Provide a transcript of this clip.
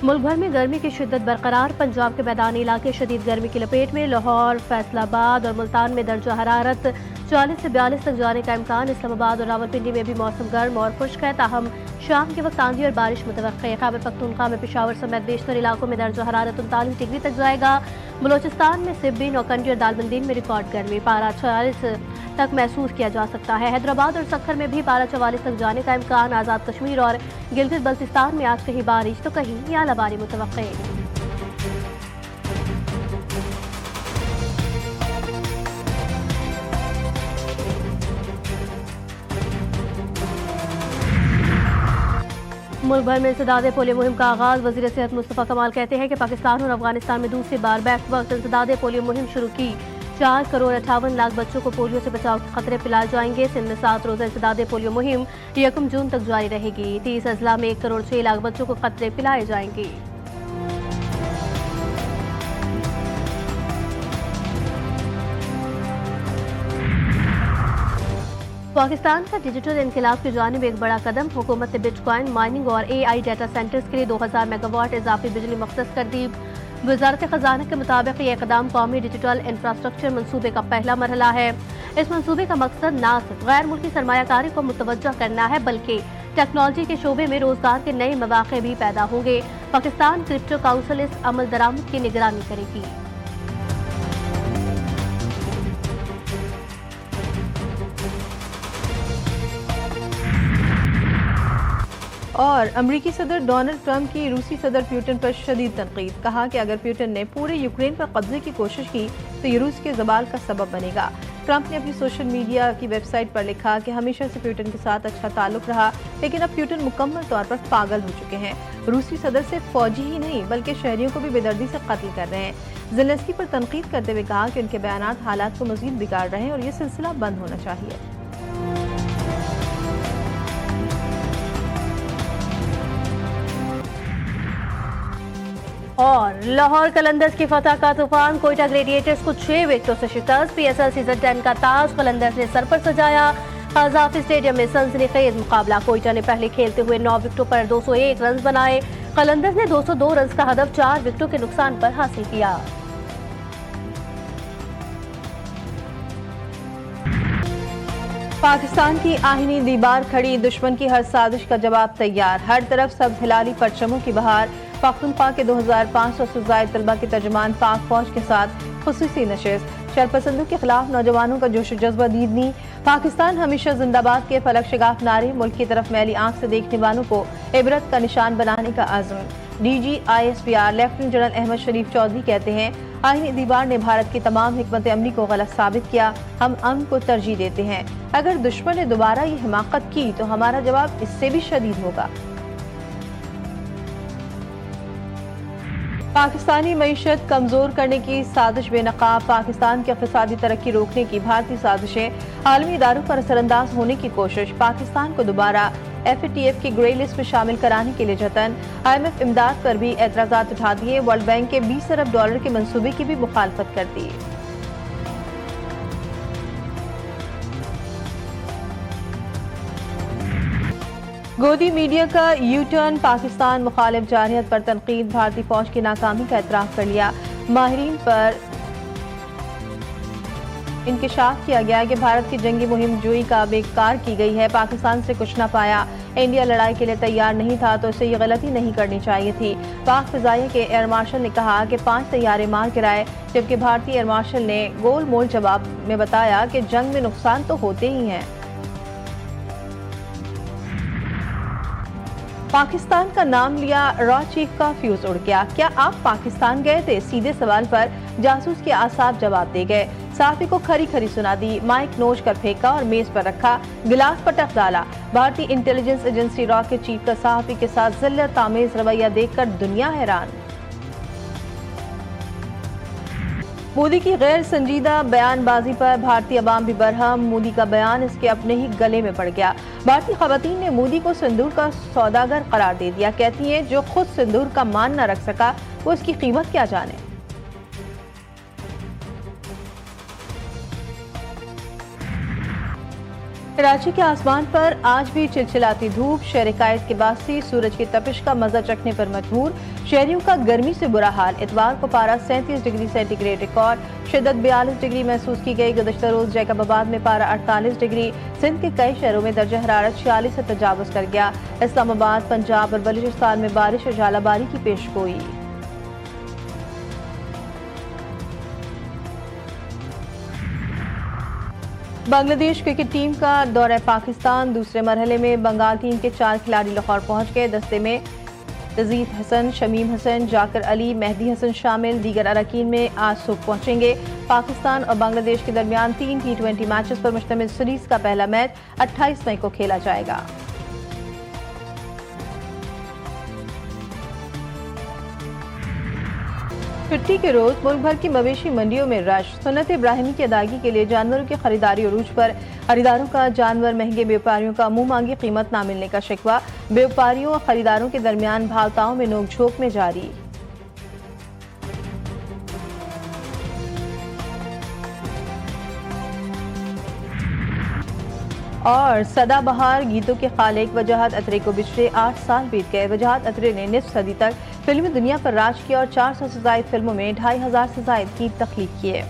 मुल्क भर में गर्मी की शिद्दत बरकरार। पंजाब के मैदानी इलाके शदीद गर्मी की लपेट में। लाहौर, फैसलाबाद और मुल्तान में दर्जा हरारत 40 से 42 तक जाने का इम्कान। इस्लामाबाद और रावलपिंडी में भी मौसम गर्म और खुश्क है, ताहम शाम के वक्त आंधी और बारिश मुतवक्के है। खैबर पख्तूनख्वा में पेशावर समेत बेशतर इलाकों में दर्जा हरारत 39 डिग्री तक जाएगा। बलोचिस्तान में सिब्बी, नौकंडी और दालबंदीन में रिकॉर्ड गर्मी, पारा 46 तक महसूस किया जा सकता है। हैदराबाद और सक्खर में भी पारा 44 तक जाने का इम्कान। आज़ाद कश्मीर और गिलगित बल्तिस्तान में आज कहीं बारिश तो कहीं आलाबारी मुतवक्के। मुल्क भर में इंसदाद पोलियो मुहिम का आगाज। वज़ीर सेहत मुस्तफ़ा कमाल कहते हैं कि पाकिस्तान और अफगानिस्तान में दूसरी बार बैक टू बैक इंसदाद पोलियो मुहिम शुरू की। 4,58,00,000 बच्चों को पोलियो से बचाव के खतरे पिलाए जाएंगे। सिंध में 7 रोज़ा इंसदाद पोलियो मुहिम 1 जून तक जारी रहेगी। 30 अजला में 1,06,00,000 बच्चों को खतरे पिलाए जाएंगे। पाकिस्तान का डिजिटल इनकलाब की जानिब एक बड़ा कदम। हुकूमत ने बिटकॉइन माइनिंग और AI डाटा सेंटर्स के लिए 2000 मेगावाट इजाफी बिजली मुख्तस कर दी। वजारत खजाना के मुताबिक ये इकदाम कौमी डिजिटल इंफ्रास्ट्रक्चर मनसूबे का पहला मरहला है। इस मनसूबे का मकसद न सिर्फ गैर मुल्की सरमायाकारी को मुतवज्जा करना है, बल्कि टेक्नोलॉजी के शोबे में रोजगार के नए मौके भी पैदा होंगे। पाकिस्तान क्रिप्टो काउंसिल इस अमल दरामद की निगरानी करेगी। और अमरीकी सदर डोनाल्ड ट्रंप की रूसी सदर प्यूटन पर शदीद तनकीद। कहा कि अगर प्यूटन ने पूरे यूक्रेन पर कब्जे की कोशिश की तो ये रूस के जवाल का सबब बनेगा। ट्रंप ने अपनी सोशल मीडिया की वेबसाइट पर लिखा कि हमेशा से प्यूटन के साथ अच्छा ताल्लुक रहा, लेकिन अब प्यूटन मुकम्मल तौर पर पागल हो चुके हैं। रूसी सदर से फौजी ही नहीं बल्कि शहरियों को भी बेदर्दी से कत्ल कर रहे हैं। ज़ेलेंस्की पर तनकीद करते हुए कहा कि उनके बयानात हालात को मजीद बिगाड़ रहे हैं और ये सिलसिला बंद होना चाहिए। और लाहौर कलंदर्स की फतह का तूफान। कोयटा ग्लेडिएटर्स को 6 विकेटों से शिकस्त। PSL सीजन 10 का ताज कलंदर्स ने सर पर सजाया। कज़ाफ़ी स्टेडियम में सनसनीखेज मुकाबला। कोयटा ने पहले खेलते हुए 9 विकेटों पर 201 रन बनाए। कलंदर्स ने 202 रन का हदफ 4 विकेटों के नुकसान पर हासिल किया। पाकिस्तान की आहिनी दीवार खड़ी, दुश्मन की हर साजिश का जवाब तैयार। हर तरफ सब हिलाली परचमों की बहार। पख्तूनख्वा के 2500 से ज़ायद तलबा के तर्जुमान पाक फौज के साथ खुसूसी नशिस्त। शरपसंदों के खिलाफ नौजवानों का जोश जज्बा दीदनी। पाकिस्तान हमेशा जिंदाबाद के फलक शगाफ नारे। मुल्क की तरफ मैली आंख से देखने वालों को इबरत का निशान बनाने का आज़म। DG ISPR lieutenant general Ahmed Sharif Chaudhry कहते हैं, आईनी दीवार ने भारत की तमाम हिकमत अमली को गलत साबित किया। हम अमन को तरजीह देते हैं। अगर दुश्मन ने दोबारा ये हिमाकत की तो हमारा जवाब इससे भी शदीद होगा। पाकिस्तानी मईशत कमजोर करने की साजिश बेनकाब। पाकिस्तान की इक़्तिसादी तरक्की रोकने की भारतीय साजिशें। आलमी इदारों पर असरअंदाज होने की कोशिश। पाकिस्तान को दोबारा FATF की ग्रे लिस्ट में शामिल कराने के लिए जतन। IMF इमदाद पर भी एतराज़ात उठा दिए। वर्ल्ड बैंक के $20 अरब के मंसूबे की भी मुखालफत कर दी। गोदी मीडिया का यू टर्न। पाकिस्तान मुखालिफ जारहियत पर तनकीद। भारतीय फौज की नाकामी का एतराफ़ कर लिया। माहिरीन पर इंकशाफ किया गया कि भारत की जंगी मुहिम जोई का बेकार की गई है। पाकिस्तान से कुछ न पाया। इंडिया लड़ाई के लिए तैयार नहीं था तो इसे ये गलती नहीं करनी चाहिए थी। पाक फ़िज़ाइया के एयर मार्शल ने कहा कि 5 तैयारे मार गिराए, जबकि भारतीय एयर मार्शल ने गोल मोल जवाब में बताया कि जंग में नुकसान तो होते ही हैं। पाकिस्तान का नाम लिया, रॉ चीफ का फ्यूज उड़ गया। क्या आप पाकिस्तान गए थे? सीधे सवाल पर जासूस के आसाफ जवाब दे गए। सहाफ़ी को खरी खरी सुना दी। माइक नोच कर फेंका और मेज पर रखा। गिलास पटक डाला। भारतीय इंटेलिजेंस एजेंसी रॉ के चीफ का सहाफ़ी के साथ ज़िल्लत आमेज रवैया देखकर दुनिया हैरान। मोदी की गैर संजीदा बयानबाजी पर भारतीय अवाम भी बरहम। मोदी का बयान इसके अपने ही गले में पड़ गया। भारतीय ख़वातीन ने मोदी को सिंदूर का सौदागर करार दे दिया। कहती हैं, जो खुद सिंदूर का मान न रख सका वो इसकी कीमत क्या जाने। कराची के आसमान पर आज भी चिलचिलाती धूप, शहर-ए-कायद के बासी सूरज की तपिश का मजा चखने पर मजबूर। शहरियों का गर्मी से बुरा हाल। इतवार को पारा 37 डिग्री सेंटीग्रेड रिकॉर्ड, शिद्दत 42 डिग्री महसूस की गई। गुज़श्ता रोज जैकबाबाद में पारा 48 डिग्री, सिंध के कई शहरों में दर्जा हरारत 46 से तजावुज कर गया। इस्लामाबाद, पंजाब और बलूचिस्तान में बारिश और झालाबारी की पेशगोई। बांग्लादेश क्रिकेट टीम का दौरा पाकिस्तान। दूसरे मरहले में बंगाल टीम के 4 खिलाड़ी लाहौर पहुंच गए। दस्ते में तजीद हसन, शमीम हसन, जाकर अली, मेहदी हसन शामिल। दीगर अरकान में आज सुबह पहुंचेंगे। पाकिस्तान और बांग्लादेश के दरमियान 3 T20 मैचेस पर मुश्तमिल सीरीज का पहला मैच 28 मई को खेला जाएगा। छुट्टी के रोज मुल्क भर की मवेशी मंडियों में रश। सुन्नत इब्राहिमी की अदायगी के लिए जानवरों की खरीदारी अरूज पर। खरीदारों का जानवर महंगे, व्यापारियों का मुंह मांगी कीमत ना मिलने का शिकवा। व्यापारियों और खरीदारों के दरमियान भावताओं में नोकझोंक में जारी। और सदाबहार गीतों के खालिक वजाहत अतरे को बिछड़े 8 साल बीत गए। वजाहत अतरे ने निस्फ सदी तक फिल्मी दुनिया पर राज किया और 400 से ज्यादा फिल्मों में 2500 से ज्यादा गीत तख्लीक किए।